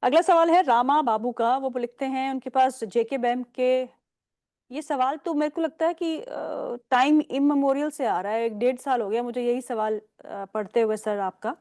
अगला सवाल है रामा बाबू का। वो लिखते हैं उनके पास जेके बैंक के। ये सवाल तो मेरे को लगता है कि टाइम इममेमोरियल से आ रहा है। 1.5 साल हो गया मुझे यही सवाल पढ़ते हुए सर आपका।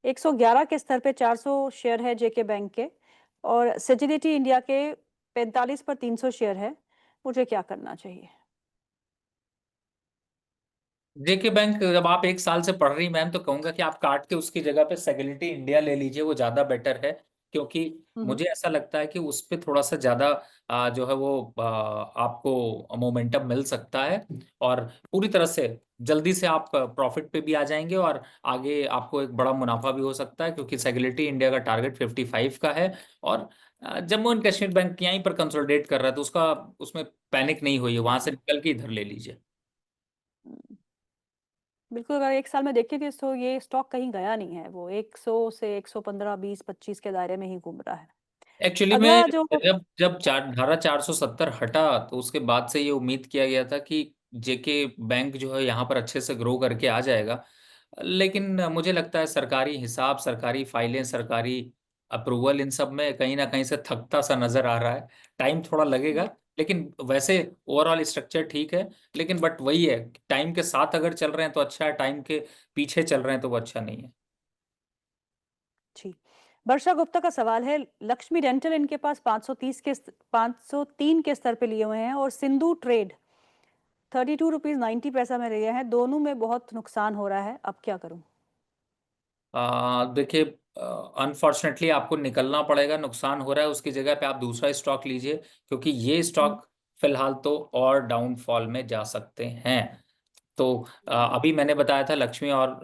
111 के स्तर पे 400 शेयर है जेके बैंक के, और सेजिलिटी इंडिया के 45 पर 300 शेयर है। मुझे क्या करना चाहिए? जेके बैंक जब आप एक साल से पढ़ रही मैम, तो कहूंगा कि आप काट के उसकी जगह पे सेक्युरिटी इंडिया ले लीजिए, वो ज्यादा बेटर है। क्योंकि हम्म। मुझे ऐसा लगता है कि उस पे थोड़ा सा ज्यादा जो है वो आपको मोमेंटम मिल सकता है। और पूरी तरह से जल्दी से आप प्रॉफिट पे भी आ जाएंगे, और आगे आपको एक बड़ा मुनाफा भी हो सकता है, क्योंकि सेक्युरिटी इंडिया का टारगेट 55 का है। और जम्मू एंड कश्मीर बैंक यहीं पर कंसोलिडेट कर रहा है, तो उसका उसमें पैनिक नहीं हुई है, वहां से निकल के इधर ले लीजिए। हम्म। बिल्कुल, अगर एक साल में देखें तो ये स्टॉक कहीं गया नहीं है। वो 100 से 115, 20, 25 के दायरे में ही घूम रहा है। एक्चुअली में अगला जो जब जब धारा 470 हटा, तो उसके बाद से ये उम्मीद किया गया था कि जेके बैंक जो है यहाँ पर अच्छे से ग्रो करके आ जाएगा। लेकिन मुझे लगता है सरकारी हिसाब, सरकारी फाइलें, सरकारी अप्रूवल, इन सब में कहीं ना कहीं से थकता सा नजर आ रहा है। टाइम थोड़ा लगेगा, लेकिन वैसे ओवरऑल स्ट्रक्चर ठीक है। लेकिन बट वही है, टाइम के साथ अगर चल रहे हैं तो अच्छा है, टाइम के पीछे चल रहे हैं तो वो अच्छा नहीं है। जी। वर्षा गुप्ता का सवाल है, लक्ष्मी डेंटल इनके पास 503 के स्तर पे लिए हुए हैं, और सिंधु ट्रेड 32 रुपीज 90 पैसा में लिए हैं। दोनों में बहुत नुकसान हो रहा है, अब क्या करूं? देखिए, अनफॉर्चुनेटली आपको निकलना पड़ेगा, नुकसान हो रहा है, उसकी जगह पे आप दूसरा स्टॉक लीजिए, क्योंकि ये स्टॉक फिलहाल तो और डाउनफॉल में जा सकते हैं। तो अभी मैंने बताया था लक्ष्मी और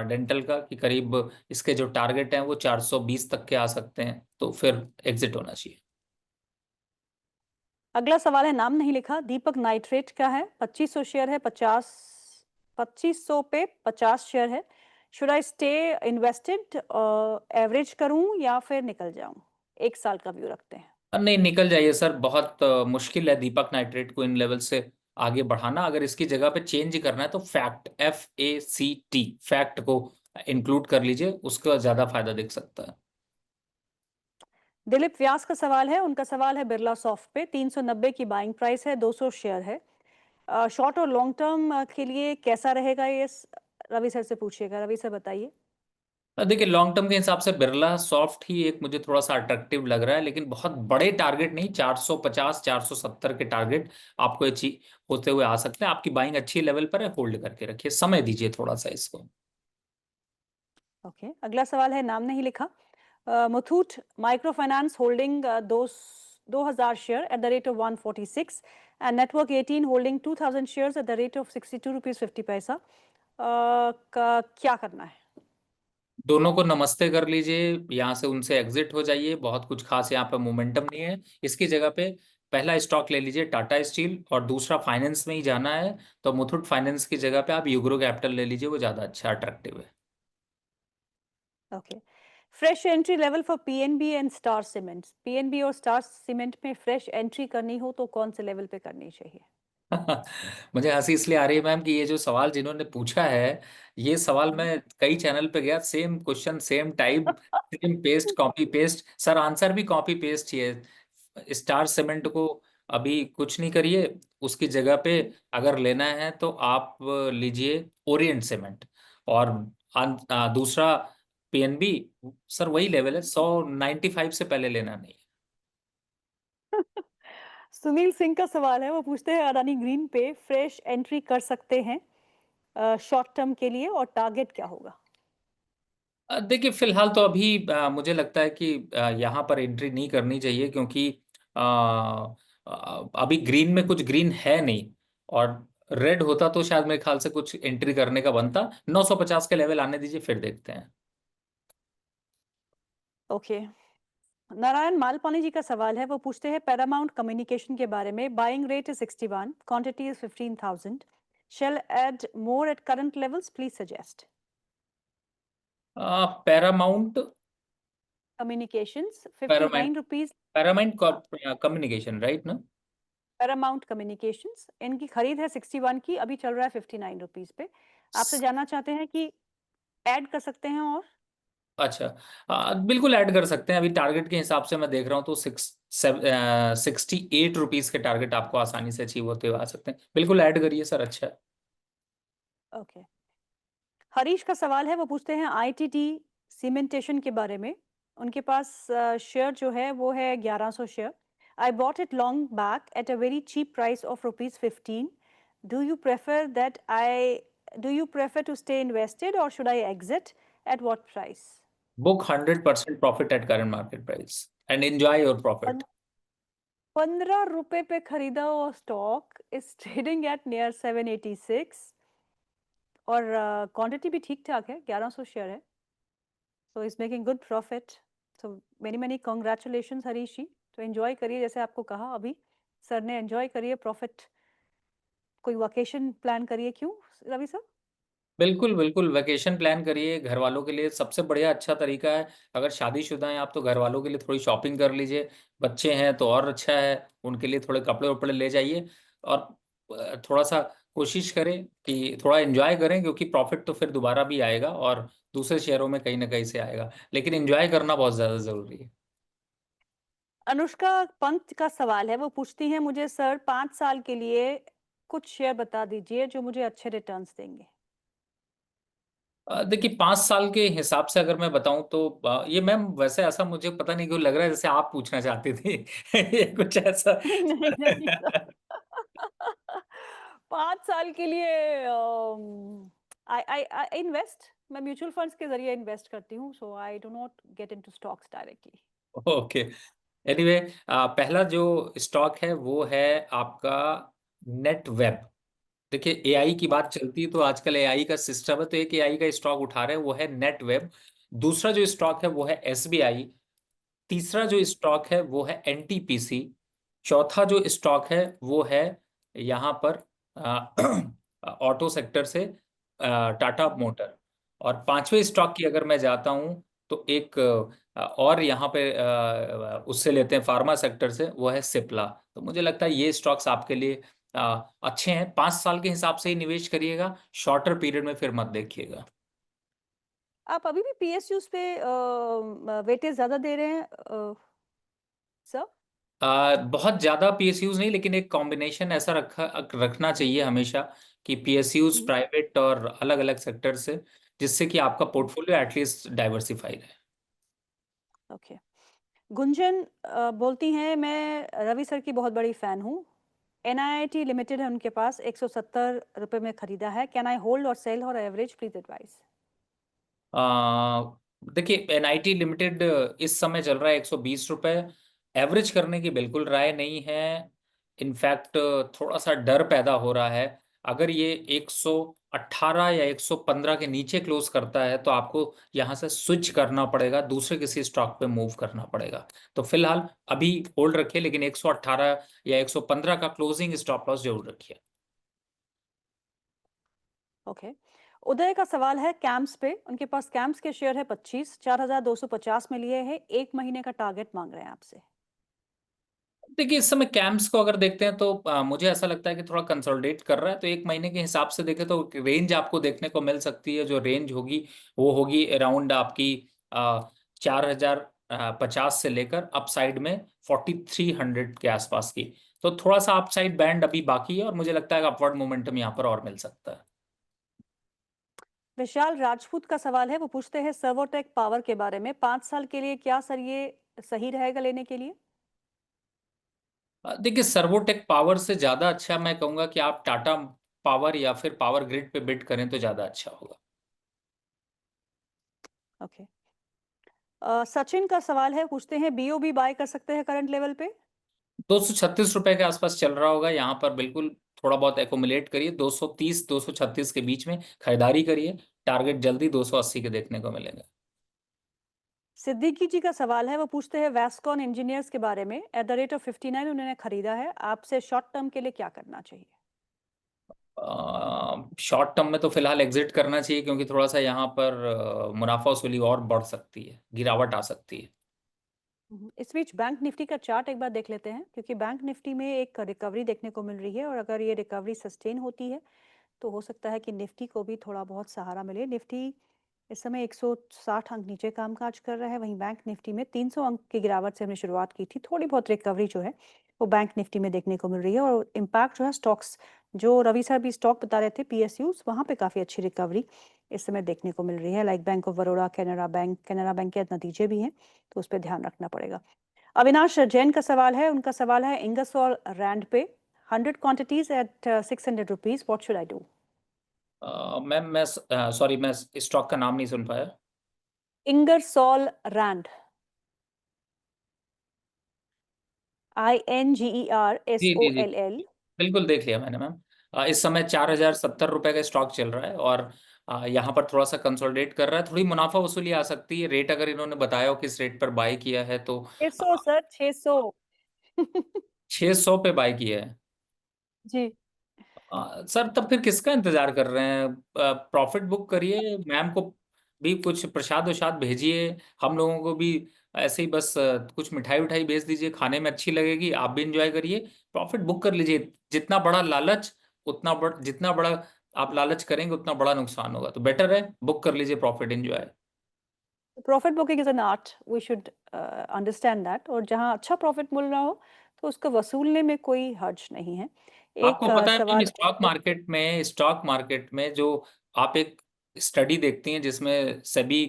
डेंटल का कि करीब इसके जो टारगेट हैं वो 420 तक के आ सकते हैं, तो फिर एग्जिट होना चाहिए। अगला सवाल है, नाम नहीं लिखा, दीपक नाइट्रेट का है। 2500 शेयर है। 2500 पे 50 शेयर है। Should I stay invested, average करूं या फिर निकल जाऊं? एक साल का व्यू रखते हैं। नहीं, निकल जाइए सर, बहुत मुश्किल है दीपक नाइट्रेट को इन लेवल से आगे बढ़ाना। अगर इसकी जगह पे चेंज करना है तो FACT फैक्ट को इंक्लूड कर लीजिए, उसका ज्यादा फायदा दिख सकता है। दिलीप व्यास का सवाल है। उनका सवाल है बिरला सॉफ्ट पे 390 की बाइंग प्राइस है, 200 शेयर है। शॉर्ट और लॉन्ग टर्म के लिए कैसा रहेगा ये? रवि सर से पूछिएगा। रवि सर बताइए। देखिए, लॉन्ग टर्म के हिसाब से बिरला सॉफ्ट ही एक मुझे थोड़ा सा अट्रैक्टिव लग रहा है, लेकिन बहुत बड़े टारगेट नहीं, 450 470 के टारगेट आपको अचीव होते हुए आ सकते हैं। आपकी बाइंग अच्छी लेवल पर है, होल्ड करके रखिए, समय दीजिए थोड़ा सा इसको। ओके, अगला सवाल है, नाम नहीं लिखा। Muthoot micro finance holding 2000 share at the rate of 146, and network 18 holding 2000 shares at the rate of 62 rupees 50 पैसा। का क्या करना है? दोनों को नमस्ते कर लीजिए, यहाँ से उनसे एग्जिट हो जाइए, बहुत कुछ खास यहाँ पे मोमेंटम नहीं है। इसकी जगह पे पहला स्टॉक ले लीजिए टाटा स्टील, और दूसरा फाइनेंस में ही जाना है तो मुथूट फाइनेंस की जगह पे आप यूग्रो कैपिटल ले लीजिए, वो ज़्यादा अच्छा अट्रैक्टिव है। Okay, fresh entry level for PNB and star cement. PNB और स्टार सीमेंट में फ्रेश एंट्री करनी हो तो कौन से लेवल पे करनी चाहिए? मुझे हंसी इसलिए आ रही है मैम कि ये जो सवाल जिन्होंने पूछा है, ये सवाल मैं कई चैनल पे गया, same question, same type, same paste copy paste, sir answer भी कॉपी पेस्ट ही है। स्टार सीमेंट को अभी कुछ नहीं करिए, उसकी जगह पे अगर लेना है तो आप लीजिए ओरिएंट सीमेंट। और दूसरा PNB, सर वही लेवल है, 195 से पहले लेना नहीं है। सुनील सिंह का सवाल है। वो पूछते हैं, अडानी ग्रीन पे फ्रेश एंट्री कर सकते हैं शॉर्ट टर्म के लिए, और टारगेट क्या होगा? देखिए, फिलहाल तो अभी मुझे लगता है कि यहाँ पर एंट्री नहीं करनी चाहिए, क्योंकि अभी ग्रीन में कुछ ग्रीन है नहीं। और रेड होता तो शायद मेरे ख्याल से कुछ एंट्री करने का बनता। 950 के लेवल आने दीजिए, फिर देखते हैं। ओके, नारायण मालपानी जी का सवाल है। वो पूछते हैं पैरामाउंट कम्युनिकेशन के बारे में। Buying rate is 61, quantity is 15,000, shall add more at current levels, please suggest. Paramount communications Paramount 59 rupees. Paramount communication, right ना? पैरामाउंट कम्युनिकेशंस, इनकी खरीद है 61 की, अभी चल रहा है 59 रुपीज पे। आपसे जानना चाहते हैं कि ऐड कर सकते हैं और अच्छा, बिल्कुल ऐड कर सकते हैं। अभी टारगेट के हिसाब से मैं देख रहा हूँ तो 68 रुपीज के टारगेट आपको आसानी से अचीव होते हुए आ सकते हैं। बिल्कुल ऐड करिए सर, अच्छा है। ओके। हरीश का सवाल है, वो पूछते हैं आईटीटी सीमेंटेशन के बारे में। उनके पास शेयर जो है वो है 1100 share. I bought it long back at a very cheap price of ₹15। Do you prefer that I do you prefer to stay invested or should I exit at what price? Book 100% profit at current market price and enjoy your profit. 15 रुपए पे खरीदा हुआ stock is trading at near 786 और quantity भी ठीक ठाक है, 1100 share है। So is making good profit. So many many congratulation Harish ji. तो एंजॉय करिए, जैसे आपको कहा अभी सर ने, एंजॉय करिए प्रॉफिट। कोई वकेशन प्लान करिए, क्यों रवि सर? बिल्कुल बिल्कुल, वेकेशन प्लान करिए। घर वालों के लिए सबसे बढ़िया अच्छा तरीका है, अगर शादीशुदा हैं आप तो घर वालों के लिए थोड़ी शॉपिंग कर लीजिए। बच्चे हैं तो और अच्छा है, उनके लिए थोड़े कपड़े वपड़े ले जाइए। और थोड़ा सा कोशिश करें कि थोड़ा एंजॉय करें, क्योंकि प्रॉफिट तो फिर दोबारा भी आएगा और दूसरे शेयरों में कहीं ना कहीं से आएगा, लेकिन एंजॉय करना बहुत ज़्यादा ज़रूरी है। अनुष्का पंत का सवाल है, वो पूछती हैं मुझे सर 5 साल के लिए कुछ शेयर बता दीजिए जो मुझे अच्छे रिटर्न्स देंगे। देखिए 5 साल के हिसाब से अगर मैं बताऊं तो ये मैम वैसे ऐसा मुझे पता नहीं क्यों लग रहा है जैसे आप पूछना चाहती थी। ये कुछ ऐसा। नहीं नहीं सर। 5 साल के लिए आई आई आई इन्वेस्ट, मैं म्यूचुअल फंड्स के जरिए इन्वेस्ट करती हूँ, so I do not get into stocks directly. Okay. Anyway, पहला जो स्टॉक है वो है आपका नेट वेब। देखिए एआई की बात चलती है तो आजकल एआई का सिस्टम है, तो एक एआई का स्टॉक उठा रहे हैं, वो है नेट वेब। दूसरा जो स्टॉक है वो है एसबीआई। तीसरा जो स्टॉक है वो है एनटीपीसी। चौथा जो स्टॉक है वो है यहाँ पर ऑटो सेक्टर से टाटा मोटर। और पांचवें स्टॉक की अगर मैं जाता हूँ तो एक और यहाँ पे उससे लेते हैं फार्मा सेक्टर से, वो है सिप्ला। तो मुझे लगता है ये स्टॉक्स आपके लिए अच्छे हैं। 5 साल के हिसाब से ही निवेश करिएगा, शॉर्टर पीरियड में फिर मत देखिएगा। आप अभी भी पीएसयूज पे वेटेज ज्यादा दे रहे हैं सर? बहुत ज्यादा पीएसयूज नहीं, लेकिन एक कॉम्बिनेशन ऐसा रखना चाहिए हमेशा कि पीएसयूज प्राइवेट और अलग अलग सेक्टर से, जिससे कि आपका पोर्टफोलियो एटलीस्ट डाइवर्सिफाइड है। ओके। गुंजन बोलती हैं, मैं रवि सर की बहुत बड़ी फैन हूँ। एनआईटी लिमिटेड है उनके पास, ₹170 में खरीदा है। कैन आई होल्ड और सेल और एवरेज, प्लीज एडवाइस? आ, देखिए एनआईटी लिमिटेड इस समय चल रहा है ₹120। एवरेज करने की बिल्कुल राय नहीं है। इनफैक्ट थोड़ा सा डर पैदा हो रहा है। अगर ये 118 या 115 के नीचे क्लोज करता है तो आपको यहाँ से स्विच करना पड़ेगा, दूसरे किसी स्टॉक पे मूव करना पड़ेगा। तो फिलहाल अभी होल्ड रखिए, लेकिन 118 या 115 का क्लोजिंग स्टॉप लॉस जरूर रखिए। ओके। उदय का सवाल है कैम्स पे। उनके पास कैम्स के शेयर है 25, 4250 में लिए हैं। 1 महीने का टारगेट मांग रहे हैं आपसे। देखिए इस समय कैम्प्स को अगर देखते हैं तो मुझे ऐसा लगता है कि थोड़ा कंसोलिडेट कर रहा है। तो एक महीने के हिसाब से देखें तो रेंज आपको देखने को मिल सकती है। जो रेंज होगी वो होगी अराउंड आपकी 4050 से लेकर अपसाइड में 4300 के आसपास की। तो थोड़ा सा अपसाइड बैंड अभी बाकी है और मुझे लगता है अपवर्ड मोमेंटम यहाँ पर और मिल सकता है। विशाल राजपूत का सवाल है, वो पूछते हैं सर्वोटेक पावर के बारे में। 5 साल के लिए क्या सर ये सही रहेगा लेने के लिए? देखिए सर्वोटेक पावर से ज्यादा अच्छा मैं कहूंगा कि आप टाटा पावर या फिर पावर ग्रिड पे बिड करें तो ज्यादा अच्छा होगा। ओके। सचिन का सवाल है, पूछते हैं बीओबी बाय कर सकते हैं करंट लेवल पे? ₹236 के आसपास चल रहा होगा यहाँ पर। बिल्कुल थोड़ा बहुत एकोमुलेट करिए, 230 236 के बीच में खरीदारी करिए। टारगेट जल्दी 280 के देखने को मिलेगा। सिद्दीकी जी का सवाल है, वो पूछते हैं वैस्कॉन इंजीनियर्स के बारे में। एट द रेट ऑफ 59 उन्होंने खरीदा है, आपसे शॉर्ट टर्म के लिए क्या करना चाहिए? शॉर्ट टर्म में तो फिलहाल एग्जिट करना चाहिए, क्योंकि थोड़ा सा यहाँ पर मुनाफा वसूली और बढ़ सकती है, गिरावट आ सकती है। इस बीच बैंक निफ्टी का चार्ट एक बार देख लेते हैं, क्योंकि बैंक निफ्टी में एक रिकवरी देखने को मिल रही है और अगर ये रिकवरी सस्टेन होती है तो हो सकता है कि निफ्टी को भी थोड़ा बहुत सहारा मिले। निफ्टी इस समय 160 अंक नीचे कामकाज कर रहा है। वहीं बैंक निफ्टी में 300 अंक की गिरावट से हमने शुरुआत की थी। थोड़ी बहुत रिकवरी जो है वो बैंक निफ्टी में देखने को मिल रही है, और इम्पैक्ट जो है स्टॉक्स, जो रवि सर भी स्टॉक बता रहे थे पीएसयूज, वहां पे काफी अच्छी रिकवरी इस समय देखने को मिल रही है। Like bank of Baroda, Canara bank के नतीजे भी हैं, तो उस पर ध्यान रखना पड़ेगा। अविनाश जैन का सवाल है, उनका सवाल है इंगसॉल रैंड पे 100 quantities at 600 rupees, what should I do? Ma'am मैं सॉरी, मैं स्टॉक का नाम नहीं सुन पाया। इंगरसॉल रैंड, जी जी जी, INGERSOLL। बिल्कुल देख लिया मैंने मैम। इस समय 4,070 रुपए का स्टॉक चल रहा है, और यहाँ पर थोड़ा सा कंसोलिडेट कर रहा है। थोड़ी मुनाफा वसूली आ सकती है, रेट अगर इन्होंने बताया हो किस रेट पर बाय किया है तो। 600 सर, 600। 600 पे बाय किया है। जी। सर तब फिर किसका इंतजार कर रहे हैं? प्रॉफिट बुक करिए, मैम को भी कुछ प्रसाद वसाद भेजिए, हम लोगों को भी ऐसे ही बस कुछ मिठाई उठाई भेज दीजिए, खाने में अच्छी लगेगी, आप भी इंजॉय करिए। प्रॉफिट बुक कर लीजिए। जितना बड़ा लालच, जितना बड़ा आप लालच करेंगे उतना बड़ा नुकसान होगा, तो बेटर है बुक कर लीजिए, profit enjoy. Profit booking is an art, we should understand that, और जहां अच्छा प्रॉफिट मिल रहा हो तो उसको वसूलने में कोई हर्ज नहीं है। आपको एक पता है मैम, सवाल और है। स्टॉक मार्केट में जो आप एक स्टडी देखती हैं जिसमें सेबी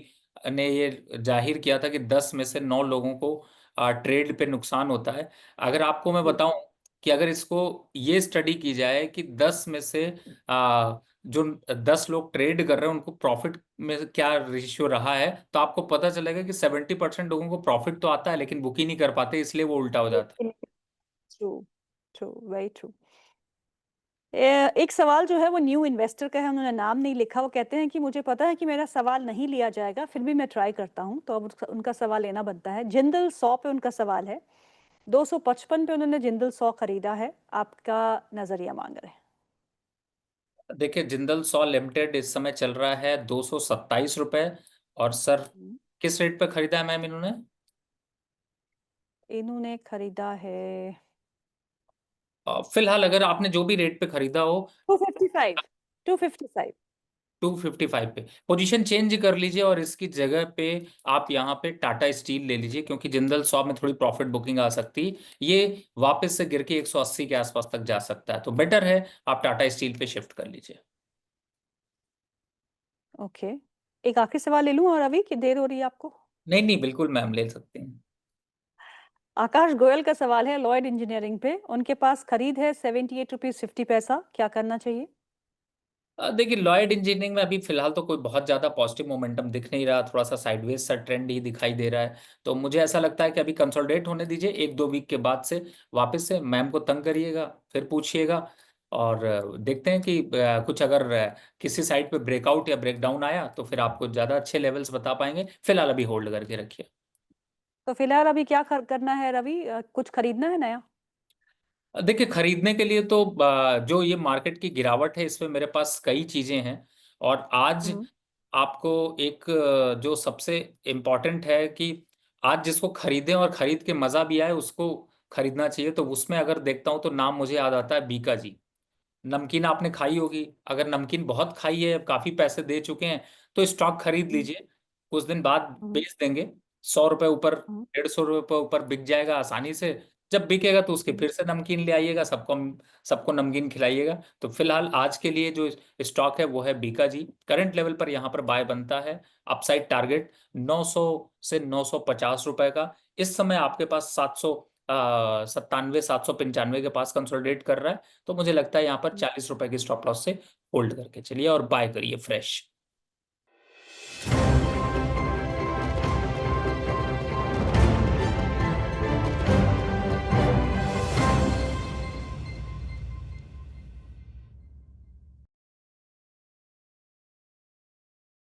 ने ये जाहिर किया था कि 10 में से 9 लोगों को ट्रेड पे नुकसान होता है। अगर आपको मैं जी। बताऊं कि अगर इसको ये स्टडी की जाए कि 10 में से जो 10 लोग ट्रेड कर रहे हैं उनको प्रॉफिट में क्या रेशियो रहा है, तो आपको पता चलेगा कि 70% लोगों को प्रॉफिट तो आता है लेकिन बुक ही नहीं कर पाते, इसलिए वो उल्टा हो जाता है। True, true, very true. एक सवाल जो है वो न्यू इन्वेस्टर का है, उन्होंने नाम नहीं लिखा। वो कहते हैं कि मुझे पता है कि मेरा सवाल नहीं लिया जाएगा, फिर भी मैं ट्राई करता हूँ, तो अब उनका सवाल लेना बनता है। जिंदल 100 पे उनका सवाल है, 255 पे उन्होंने जिंदल 100 खरीदा है, आपका नजरिया मांग रहे हैं। देखिए, जिंदल सॉ लिमिटेड इस समय चल रहा है 227 रुपए। और सर हम्म। किस रेट पे खरीदा है मैम इन्होंने? इन्होंने खरीदा है फिलहाल अगर आपने जो भी रेट पे खरीदा हो, 255, 255। 255 पे पोजीशन चेंज कर लीजिए, और इसकी जगह पे आप यहाँ पे टाटा स्टील ले लीजिए, क्योंकि जिंदल सॉ में थोड़ी प्रॉफिट बुकिंग आ सकती है। ये वापस से गिर के 180 के आसपास तक जा सकता है, तो बेटर है आप टाटा स्टील पे शिफ्ट कर लीजिए। ओके, एक आखिरी सवाल ले लूं और अभी की देर हो रही है आपको? नहीं नहीं, बिल्कुल मैम, ले सकते हैं। आकाश गोयल का सवाल है लॉयड इंजीनियरिंग पे, उनके पास खरीद है 78 रुपीज 50 पैसा, क्या करना चाहिए? देखिए, लॉयड इंजीनियरिंग में अभी फिलहाल तो कोई बहुत ज्यादा पॉजिटिव मोमेंटम दिख नहीं रहा, थोड़ा सा साइडवेज सा ट्रेंड ही दिखाई दे रहा है। तो मुझे ऐसा लगता है कि अभी कंसोलिडेट होने दीजिए, 1-2 वीक के बाद से वापस से मैम को तंग करिएगा, फिर पूछिएगा। और देखते हैं कि कुछ अगर किसी साइड पे ब्रेकआउट या ब्रेकडाउन आया तो फिर आपको ज्यादा अच्छे लेवल्स बता पाएंगे। फिलहाल अभी होल्ड करके रखिए। तो फिलहाल अभी क्या करना है रवि, कुछ खरीदना है नया? देखिए, खरीदने के लिए तो जो ये मार्केट की गिरावट है इसमें मेरे पास कई चीजें हैं। और आज हम्म। आपको एक जो सबसे इम्पोर्टेंट है कि आज जिसको खरीदें और खरीद के मजा भी आए उसको खरीदना चाहिए, तो उसमें अगर देखता हूं तो नाम मुझे याद आता है बीका जी। नमकीन आपने खाई होगी, अगर नमकीन बहुत खाई है, काफी पैसे दे चुके हैं, तो स्टॉक खरीद हम्म। लीजिए। कुछ दिन बाद हम्म। बेच देंगे। 100 रुपए ऊपर, हम्म। 150 रुपए ऊपर बिक जाएगा आसानी से। जब बिकेगा तो उसके हम्म। फिर से नमकीन ले आइएगा, सबको सबको नमकीन खिलाइएगा। तो फिलहाल आज के लिए जो स्टॉक है वो है बीका जी। करंट लेवल पर यहाँ पर बाय बनता है। अपसाइड टारगेट 900 से 950 रुपए का। इस समय आपके पास 797, 795 के पास कंसोलिडेट कर रहा है। तो मुझे लगता है यहाँ पर हम्म। 40 रुपए की स्टॉप लॉस से होल्ड करके चलिए और बाय करिए फ्रेश।